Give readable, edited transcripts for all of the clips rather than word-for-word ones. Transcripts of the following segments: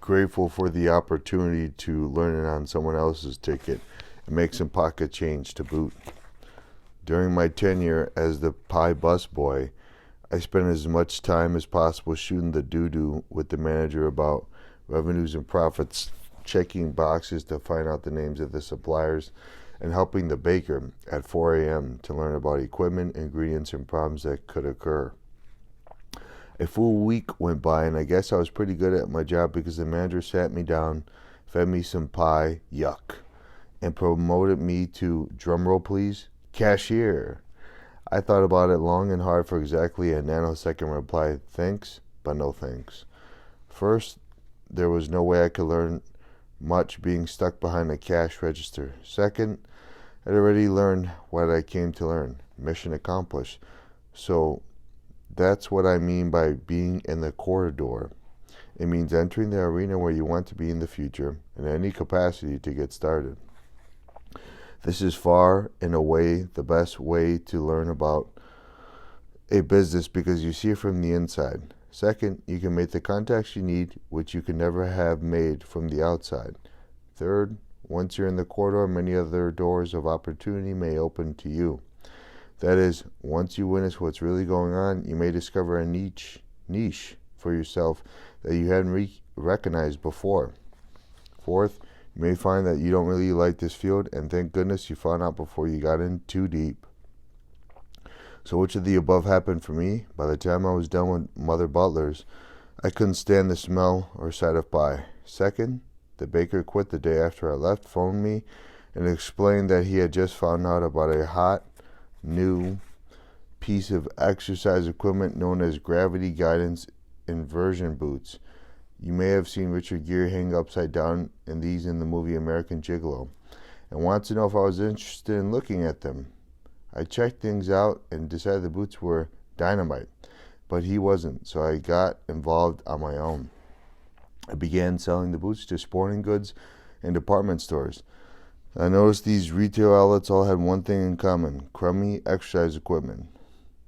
grateful for the opportunity to learn it on someone else's ticket and make some pocket change to boot. During my tenure as the pie bus boy, I spent as much time as possible shooting the doo-doo with the manager about revenues and profits, checking boxes to find out the names of the suppliers, and helping the baker at 4 a.m. to learn about equipment, ingredients, and problems that could occur. A full week went by, and I guess I was pretty good at my job because the manager sat me down, fed me some pie, yuck, and promoted me to, drumroll please, cashier. I thought about it long and hard for exactly a nanosecond, replied, thanks, but no thanks. First, there was no way I could learn much being stuck behind a cash register. Second, I'd already learned what I came to learn. Mission accomplished. So that's what I mean by being in the corridor. It means entering the arena where you want to be in the future in any capacity to get started. This is far and away the best way to learn about a business because you see it from the inside. Second, you can make the contacts you need, which you can never have made from the outside. Third, once you're in the corridor, many other doors of opportunity may open to you. That is, once you witness what's really going on, you may discover a niche for yourself that you hadn't recognized before. Fourth, you may find that you don't really like this field, and thank goodness you found out before you got in too deep. So which of the above happened for me? By the time I was done with Mother Butler's, I couldn't stand the smell or sight of pie. Second, the baker quit the day after I left, phoned me, and explained that he had just found out about a hot, new piece of exercise equipment known as gravity guidance inversion boots. You may have seen Richard Gere hang upside down in these in the movie American Gigolo, and wanted to know if I was interested in looking at them. I checked things out and decided the boots were dynamite, but he wasn't, so I got involved on my own. I began selling the boots to sporting goods and department stores. I noticed these retail outlets all had one thing in common: crummy exercise equipment.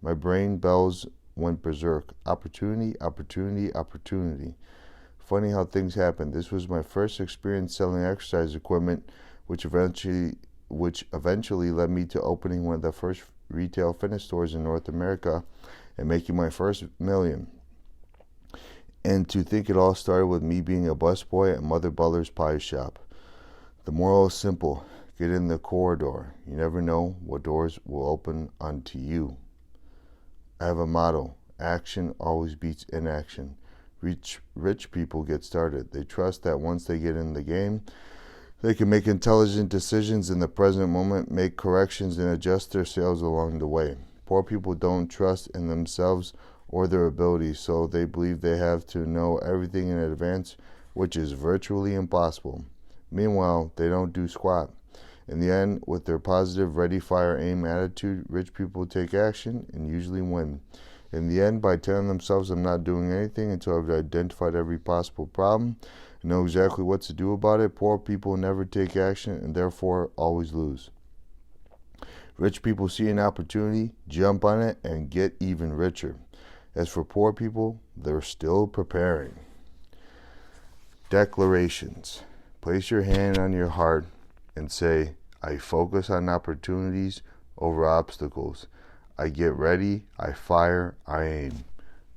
My brain bells went berserk. Opportunity, opportunity, opportunity. Funny how things happen. This was my first experience selling exercise equipment, which eventually led me to opening one of the first retail fitness stores in North America and making my first million. And to think it all started with me being a busboy at Mother Butler's Pie Shop. The moral is simple: get in the corridor. You never know what doors will open unto you. I have a motto: action always beats inaction. Rich people get started. They trust that once they get in the game, they can make intelligent decisions in the present moment, make corrections, and adjust their sales along the way. Poor people don't trust in themselves or their abilities, so they believe they have to know everything in advance, which is virtually impossible. Meanwhile, they don't do squat. In the end, with their positive, ready, fire, aim attitude, rich people take action and usually win. In the end, by telling themselves I'm not doing anything until I've identified every possible problem and know exactly what to do about it, poor people never take action and therefore always lose. Rich people see an opportunity, jump on it, and get even richer. As for poor people, they're still preparing. Declarations. Place your hand on your heart and say, I focus on opportunities over obstacles. I get ready, I fire, I aim.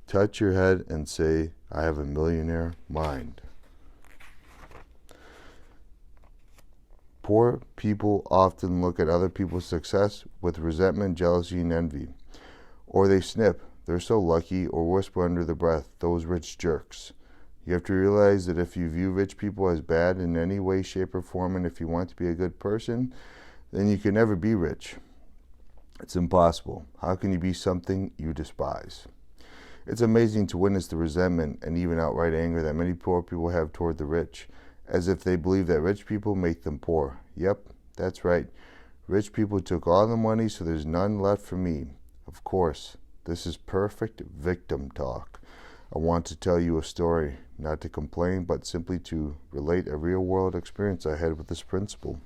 Touch your head and say, I have a millionaire mind. Poor people often look at other people's success with resentment, jealousy, and envy. Or they snip, they're so lucky, or whisper under their breath, those rich jerks. You have to realize that if you view rich people as bad in any way, shape, or form, and if you want to be a good person, then you can never be rich. It's impossible. How can you be something you despise? It's amazing to witness the resentment and even outright anger that many poor people have toward the rich, as if they believe that rich people make them poor. Yep, that's right. Rich people took all the money, so there's none left for me. Of course, this is perfect victim talk. I want to tell you a story, not to complain, but simply to relate a real-world experience I had with this principle.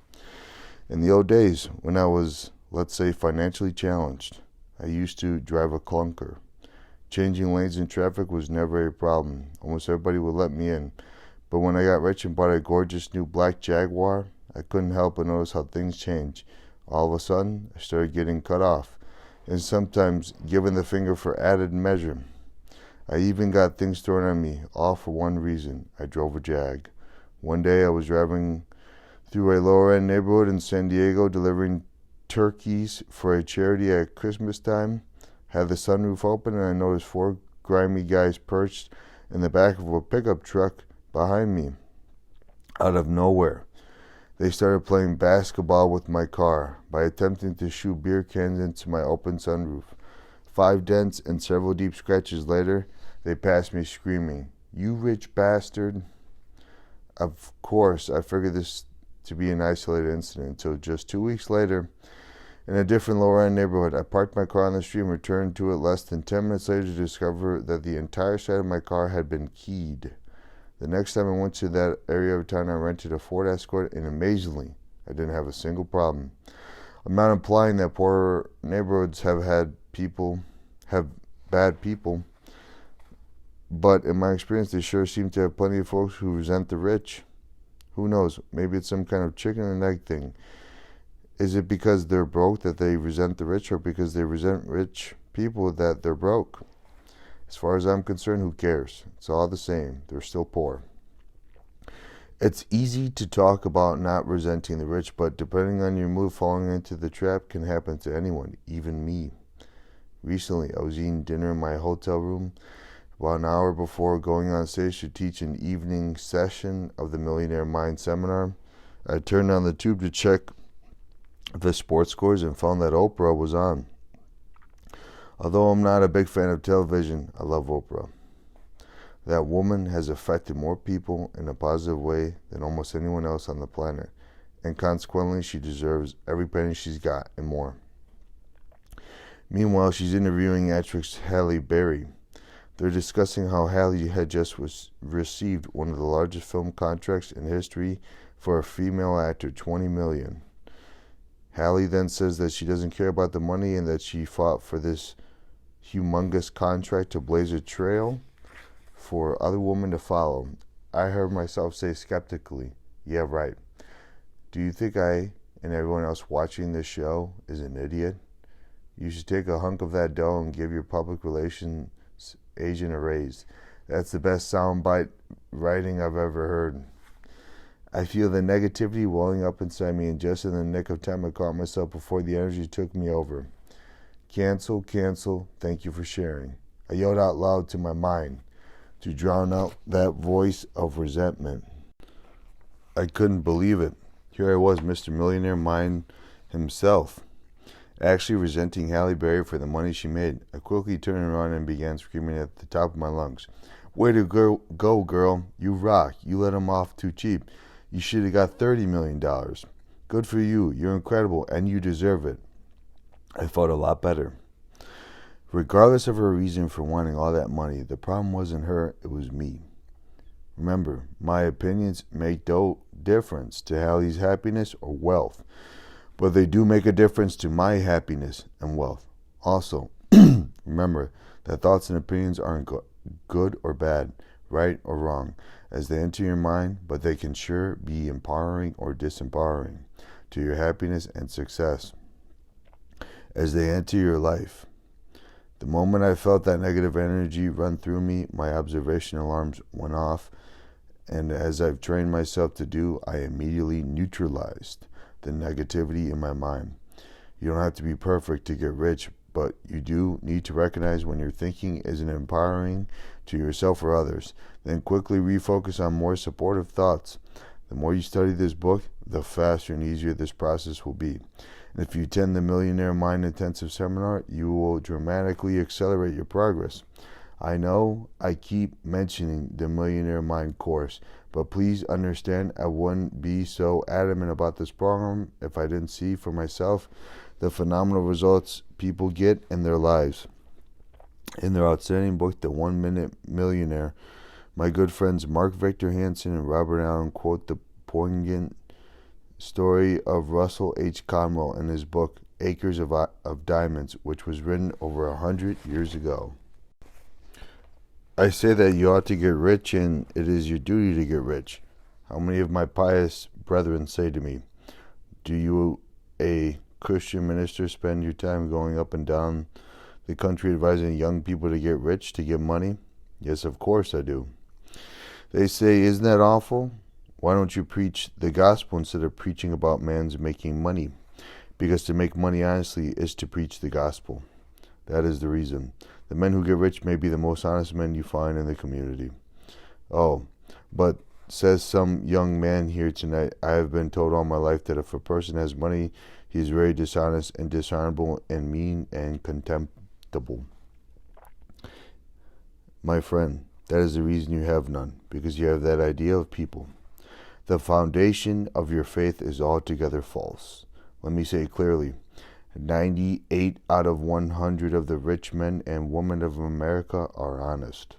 In the old days, when I was, let's say, financially challenged, I used to drive a clunker. Changing lanes in traffic was never a problem. Almost everybody would let me in. But when I got rich and bought a gorgeous new black Jaguar, I couldn't help but notice how things changed. All of a sudden, I started getting cut off, and sometimes given the finger for added measure. I even got things thrown at me, all for one reason. I drove a Jag. One day I was driving through a lower-end neighborhood in San Diego, delivering turkeys for a charity at Christmas time. Had the sunroof open, and I noticed four grimy guys perched in the back of a pickup truck behind me. Out of nowhere, they started playing basketball with my car by attempting to shoot beer cans into my open sunroof. 5 dents and several deep scratches later, they passed me screaming, "You rich bastard!" Of course, I figured this to be an isolated incident until just 2 weeks later, in a different lower-end neighborhood, I parked my car on the street and returned to it less than 10 minutes later to discover that the entire side of my car had been keyed. The next time I went to that area of town, I rented a Ford Escort, and amazingly, I didn't have a single problem. I'm not implying that poorer neighborhoods have bad people, but in my experience, they sure seem to have plenty of folks who resent the rich. Who knows? Maybe it's some kind of chicken and egg thing. Is it because they're broke that they resent the rich, or because they resent rich people that they're broke? As far as I'm concerned, who cares? It's all the same. They're still poor. It's easy to talk about not resenting the rich, but depending on your mood, falling into the trap can happen to anyone, even me. Recently, I was eating dinner in my hotel room about an hour before going on stage to teach an evening session of the Millionaire Mind seminar. I turned on the tube to check the sports scores and found that Oprah was on. Although I'm not a big fan of television, I love Oprah. That woman has affected more people in a positive way than almost anyone else on the planet, and consequently she deserves every penny she's got and more. Meanwhile, she's interviewing actress Halle Berry. They're discussing how Halle had just received one of the largest film contracts in history for a female actor, $20 million. Halle then says that she doesn't care about the money and that she fought for this humongous contract to blaze a trail for other women to follow. I heard myself say skeptically, "Yeah, right. Do you think I and everyone else watching this show is an idiot? You should take a hunk of that dough and give your public relations agent a raise." That's the best soundbite writing I've ever heard. I feel the negativity welling up inside me, and just in the nick of time I caught myself before the energy took me over. Cancel, cancel, thank you for sharing. I yelled out loud to my mind to drown out that voice of resentment. I couldn't believe it. Here I was, Mr. Millionaire Mind himself, actually resenting Halle Berry for the money she made. I quickly turned around and began screaming at the top of my lungs. "Way to go, girl. You rock. You let him off too cheap. You should have got $30 million. Good for you. You're incredible, and you deserve it." I felt a lot better. Regardless of her reason for wanting all that money, the problem wasn't her, it was me. Remember, my opinions make no difference to Halle's happiness or wealth, but they do make a difference to my happiness and wealth. Also, remember that thoughts and opinions aren't good or bad, right or wrong, as they enter your mind, but they can sure be empowering or disempowering to your happiness and success as they enter your life. The moment I felt that negative energy run through me, my observation alarms went off, and as I've trained myself to do, I immediately neutralized the negativity in my mind. You don't have to be perfect to get rich, but you do need to recognize when your thinking isn't empowering to yourself or others. Then quickly refocus on more supportive thoughts. The more you study this book, the faster and easier this process will be. And if you attend the Millionaire Mind Intensive Seminar, you will dramatically accelerate your progress. I know I keep mentioning the Millionaire Mind course, but please understand I wouldn't be so adamant about this program if I didn't see for myself the phenomenal results people get in their lives. In their outstanding book, The 1 Minute Millionaire, my good friends Mark Victor Hansen and Robert Allen quote the poignant story of Russell H. Conwell in his book, Acres of Diamonds, which was written over 100 years ago. I say that you ought to get rich, and it is your duty to get rich. How many of my pious brethren say to me, do you, a Christian minister, spend your time going up and down the country advising young people to get rich, to get money? Yes, of course I do. They say, isn't that awful? Why don't you preach the gospel instead of preaching about man's making money? Because to make money honestly is to preach the gospel. That is the reason. The men who get rich may be the most honest men you find in the community. Oh, but says some young man here tonight, I have been told all my life that if a person has money, he is very dishonest and dishonorable and mean and contemptible. My friend, that is the reason you have none, because you have that idea of people. The foundation of your faith is altogether false. Let me say it clearly. 98 out of 100 of the rich men and women of America are honest.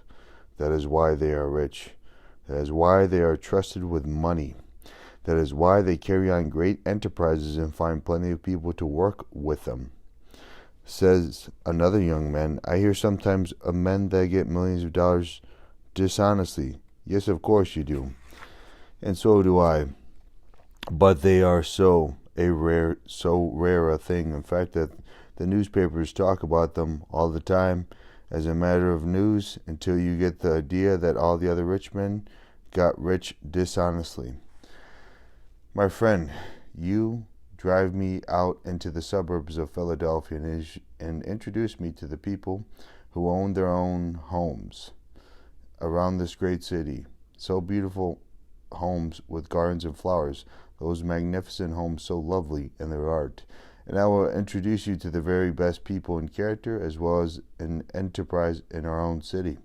That is why they are rich. That is why they are trusted with money. That is why they carry on great enterprises and find plenty of people to work with them. Says another young man, I hear sometimes of men that get millions of dollars dishonestly. Yes, of course you do. And so do I. But they are so rare a thing, in fact, that the newspapers talk about them all the time as a matter of news until you get the idea that all the other rich men got rich dishonestly. My friend, you drive me out into the suburbs of Philadelphia and introduce me to the people who own their own homes around this great city. So beautiful homes with gardens and flowers, those magnificent homes so lovely in their art. And I will introduce you to the very best people in character as well as in enterprise in our own city.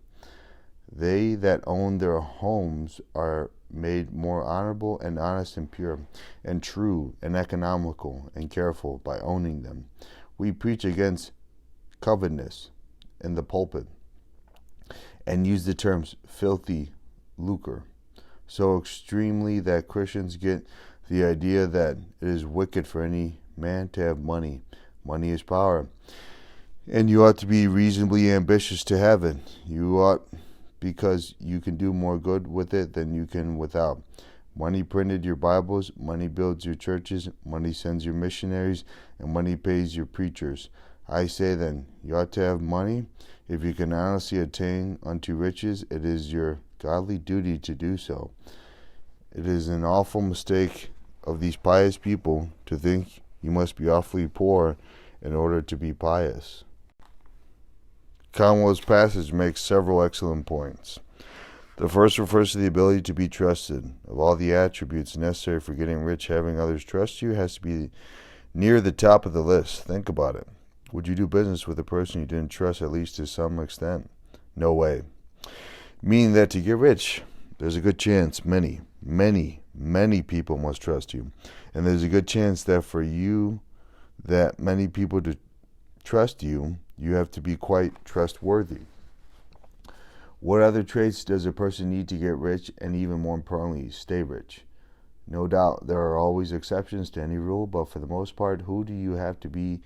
They that own their homes are made more honorable and honest and pure and true and economical and careful by owning them. We preach against covetousness in the pulpit and use the terms filthy lucre so extremely that Christians get the idea that it is wicked for any man to have money. Money is power. And you ought to be reasonably ambitious to have it. You ought, because you can do more good with it than you can without. Money printed your Bibles, money builds your churches, money sends your missionaries, and money pays your preachers. I say then, you ought to have money. If you can honestly attain unto riches, it is your godly duty to do so. It is an awful mistake of these pious people to think you must be awfully poor in order to be pious. Conwell's passage makes several excellent points. The first refers to the ability to be trusted. Of all the attributes necessary for getting rich, having others trust you has to be near the top of the list. Think about it. Would you do business with a person you didn't trust at least to some extent? No way. Meaning that to get rich, there's a good chance many people must trust you. And there's a good chance that for you, that many people to trust you, you have to be quite trustworthy. What other traits does a person need to get rich and, even more importantly, stay rich? No doubt there are always exceptions to any rule, but for the most part, who do you have to be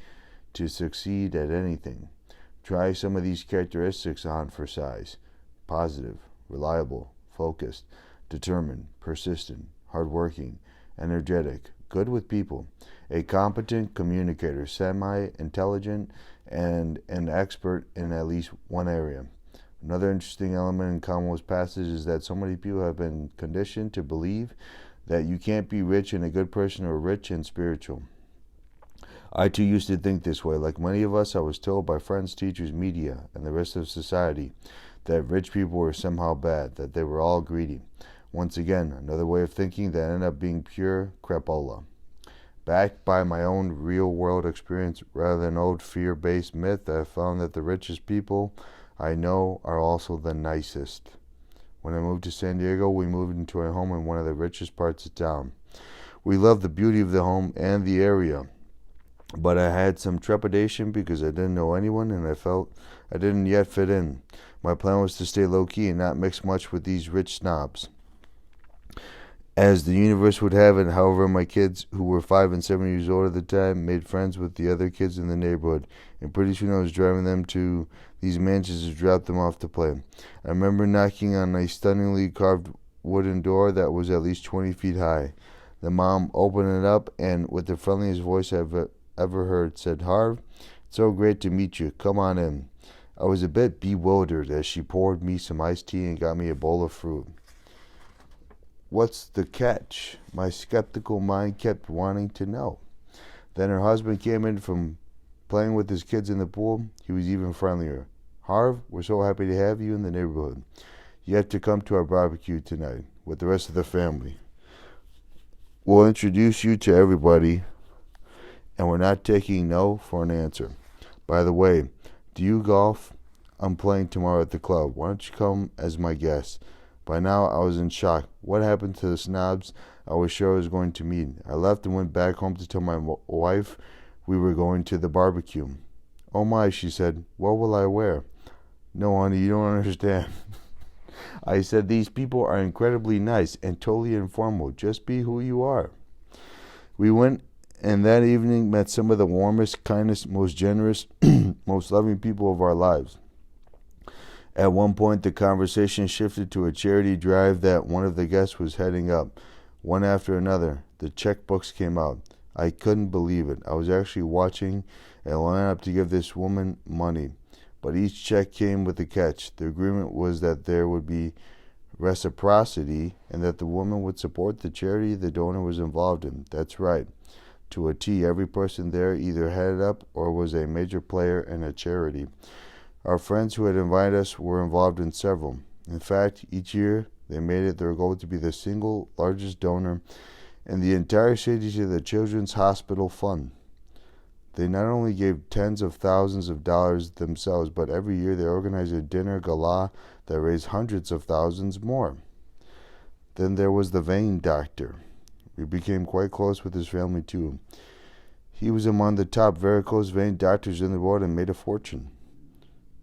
to succeed at anything? Try some of these characteristics on for size. Positive, reliable, focused, determined, persistent, hardworking, energetic, good with people, a competent communicator, semi-intelligent, and an expert in at least one area. Another interesting element in Conwell's passage is that so many people have been conditioned to believe that you can't be rich and a good person or rich and spiritual. I too used to think this way. Like many of us, I was told by friends, teachers, media, and the rest of society that rich people were somehow bad, that they were all greedy. Once again, another way of thinking that ended up being pure crapola. Backed by my own real-world experience rather than old fear-based myth, I found that the richest people I know are also the nicest. When I moved to San Diego, we moved into a home in one of the richest parts of town. We loved the beauty of the home and the area, but I had some trepidation because I didn't know anyone and I felt I didn't yet fit in. My plan was to stay low-key and not mix much with these rich snobs. As the universe would have it, however, my kids, who were 5 and 7 years old at the time, made friends with the other kids in the neighborhood, and pretty soon I was driving them to these mansions to drop them off to play. I remember knocking on a stunningly carved wooden door that was at least 20 feet high. The mom opened it up and, with the friendliest voice I've ever heard, said, "Harv, it's so great to meet you. Come on in." I was a bit bewildered as she poured me some iced tea and got me a bowl of fruit. What's the catch? My skeptical mind kept wanting to know. Then her husband came in from playing with his kids in the pool. He was even friendlier. "Harv, we're so happy to have you in the neighborhood. You have to come to our barbecue tonight with the rest of the family. We'll introduce you to everybody, and we're not taking no for an answer. By the way, do you golf? I'm playing tomorrow at the club. Why don't you come as my guest?" By now, I was in shock. What happened to the snobs I was sure I was going to meet? I left and went back home to tell my wife we were going to the barbecue. "Oh my," she said, "what will I wear?" "No, honey, you don't understand." I said, "These people are incredibly nice and totally informal. Just be who you are." We went and that evening met some of the warmest, kindest, most generous, most loving people of our lives. At one point, the conversation shifted to a charity drive that one of the guests was heading up. One after another, the checkbooks came out. I couldn't believe it. I was actually watching a lineup to give this woman money. But each check came with a catch. The agreement was that there would be reciprocity and that the woman would support the charity the donor was involved in. That's right. To a T, every person there either headed up or was a major player in a charity. Our friends who had invited us were involved in several. In fact, each year they made it their goal to be the single largest donor in the entire city to the Children's Hospital Fund. They not only gave tens of thousands of dollars themselves, but every year they organized a dinner gala that raised hundreds of thousands more. Then there was the vein doctor. We became quite close with his family too. He was among the top varicose vein doctors in the world and made a fortune.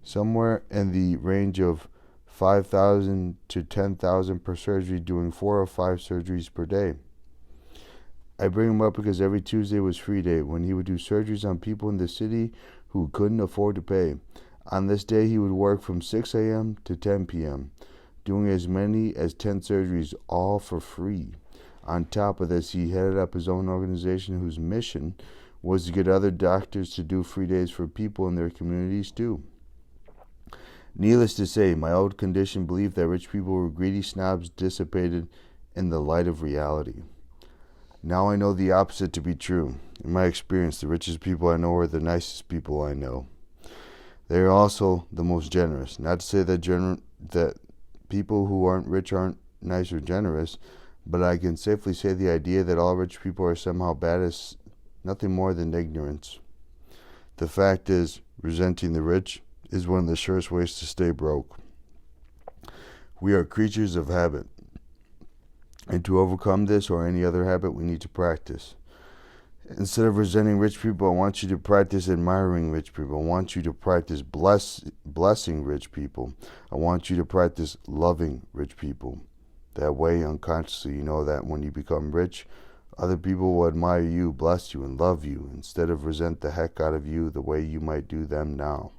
Somewhere in the range of 5,000 to 10,000 per surgery, doing 4 or 5 surgeries per day. I bring him up because every Tuesday was free day when he would do surgeries on people in the city who couldn't afford to pay. On this day, he would work from 6 a.m. to 10 p.m., doing as many as 10 surgeries, all for free. On top of this, he headed up his own organization whose mission was to get other doctors to do free days for people in their communities too. Needless to say, my old conditioned belief that rich people were greedy snobs dissipated in the light of reality. Now I know the opposite to be true. In my experience, the richest people I know are the nicest people I know. They are also the most generous. Not to say that people who aren't rich aren't nice or generous, but I can safely say the idea that all rich people are somehow bad is nothing more than ignorance. The fact is, resenting the rich is one of the surest ways to stay broke. We are creatures of habit, and to overcome this or any other habit, we need to practice. Instead of resenting rich people, I want you to practice admiring rich people. I want you to practice blessing rich people. I want you to practice loving rich people. That way, unconsciously, you know that when you become rich, other people will admire you, bless you, and love you, instead of resent the heck out of you the way you might do them now.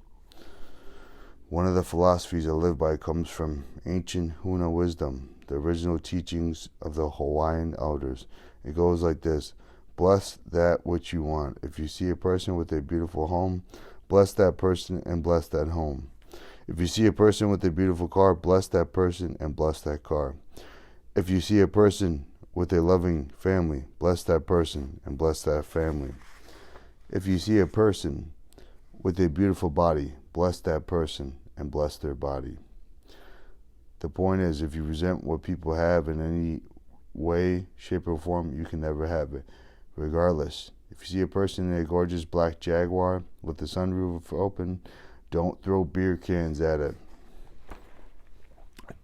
One of the philosophies I live by comes from ancient Huna wisdom, the original teachings of the Hawaiian elders. It goes like this: bless that which you want. If you see a person with a beautiful home, bless that person and bless that home. If you see a person with a beautiful car, bless that person and bless that car. If you see a person with a loving family, bless that person and bless that family. If you see a person with a beautiful body, bless that person and bless their body. The point is, if you resent what people have in any way, shape, or form, you can never have it. Regardless, if you see a person in a gorgeous black Jaguar with the sunroof open, don't throw beer cans at it.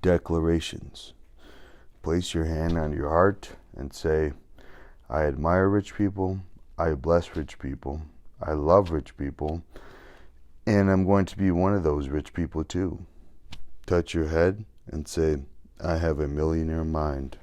Declarations. Place your hand on your heart and say, I admire rich people, I bless rich people, I love rich people, and I'm going to be one of those rich people too. Touch your head and say, I have a millionaire mind.